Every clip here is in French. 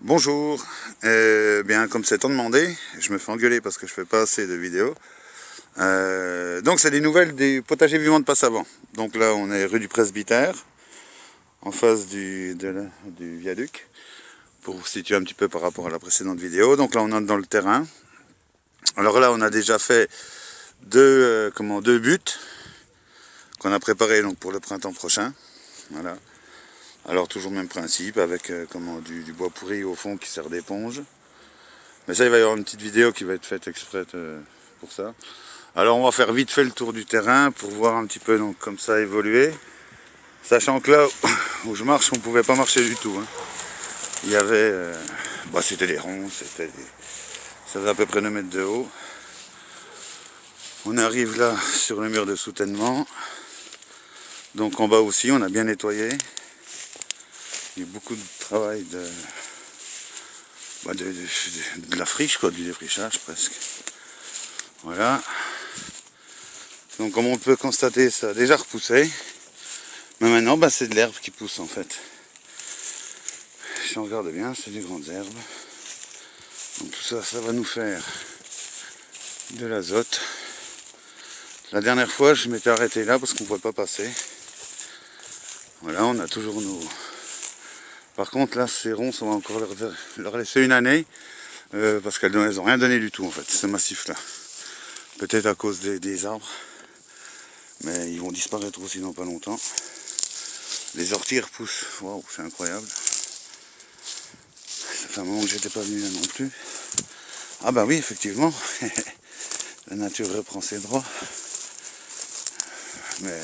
Bonjour, bien comme c'est tant demandé, je me fais engueuler parce que je fais pas assez de vidéos. Donc c'est des nouvelles des potagers vivants de Passavant. Donc là on est rue du Presbytère, en face du viaduc, pour vous situer un petit peu par rapport à la précédente vidéo. Donc là on entre dans le terrain. Alors là on a déjà fait deux buts qu'on a préparés donc pour le printemps prochain. Voilà. Alors toujours le même principe avec du bois pourri au fond qui sert d'éponge. Mais ça il va y avoir une petite vidéo qui va être faite exprès pour ça. Alors on va faire vite fait le tour du terrain pour voir un petit peu donc comme ça évoluer. Sachant que là où je marche on ne pouvait pas marcher du tout. Hein. Il y avait, c'était des ronds, ça faisait à peu près 2 mètres de haut. On arrive là sur le mur de soutènement. Donc en bas aussi on a bien nettoyé. Il y a beaucoup de travail de la friche, quoi, du défrichage presque. Voilà. Donc comme on peut constater, ça a déjà repoussé. Mais maintenant, c'est de l'herbe qui pousse en fait. Si on regarde bien, c'est des grandes herbes. Donc tout ça, ça va nous faire de l'azote. La dernière fois, je m'étais arrêté là parce qu'on ne pouvait pas passer. Voilà, on a toujours nos... Par contre, là, ces ronces, on va encore leur laisser une année. Parce qu'elles n'ont rien donné du tout en fait, ce massif-là. Peut-être à cause des arbres. Mais ils vont disparaître aussi dans pas longtemps. Les orties repoussent. Waouh, c'est incroyable. Ça fait un moment que j'étais pas venu là non plus. Ah bah oui, effectivement. La nature reprend ses droits. Mais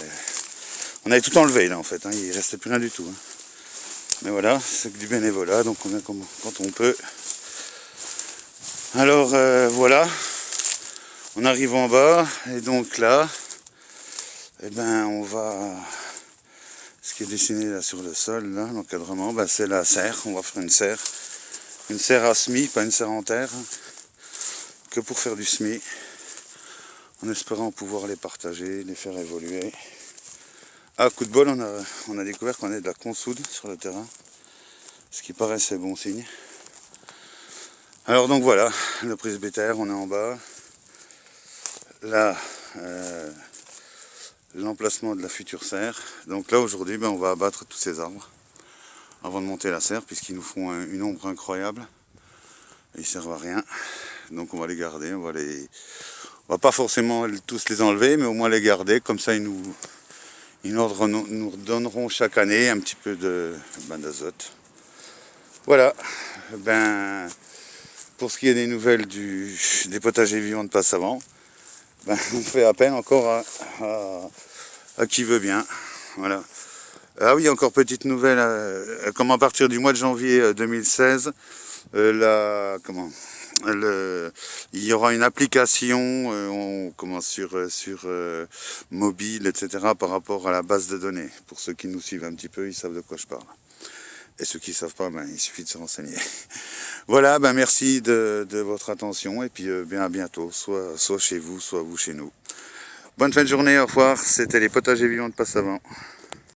on avait tout enlevé là en fait. Hein. Il restait plus rien du tout. Hein. Mais voilà, c'est que du bénévolat, donc on vient quand on peut. Alors voilà. On arrive en bas et donc là, on va... Ce qui est dessiné là sur le sol, là, l'encadrement, c'est la serre. On va faire une serre à semis, pas une serre en terre, hein, que pour faire du semis, en espérant pouvoir les partager, les faire évoluer. Ah, coup de bol, on a découvert qu'on avait de la consoude sur le terrain, ce qui paraissait bon signe. Alors donc voilà, le presbytère, on est en bas. Là, l'emplacement de la future serre. Donc là aujourd'hui on va abattre tous ces arbres avant de monter la serre puisqu'ils nous font une ombre incroyable et ils servent à rien. Donc on va les garder, on va pas forcément tous les enlever mais au moins les garder, comme ça ils nous donneront chaque année un petit peu d'azote. Voilà, pour ce qui est des nouvelles des potagers vivants de Passavant, on fait appel encore à qui veut bien. Voilà. Ah oui, encore petite nouvelle, comme à partir du mois de janvier 2016, il y aura une application sur mobile, etc. par rapport à la base de données. Pour ceux qui nous suivent un petit peu, ils savent de quoi je parle. Et ceux qui ne savent pas, il suffit de se renseigner. Voilà, merci de votre attention et puis à bientôt, soit chez vous, soit vous chez nous. Bonne fin de journée, au revoir, c'était les potagers vivants de Passavant.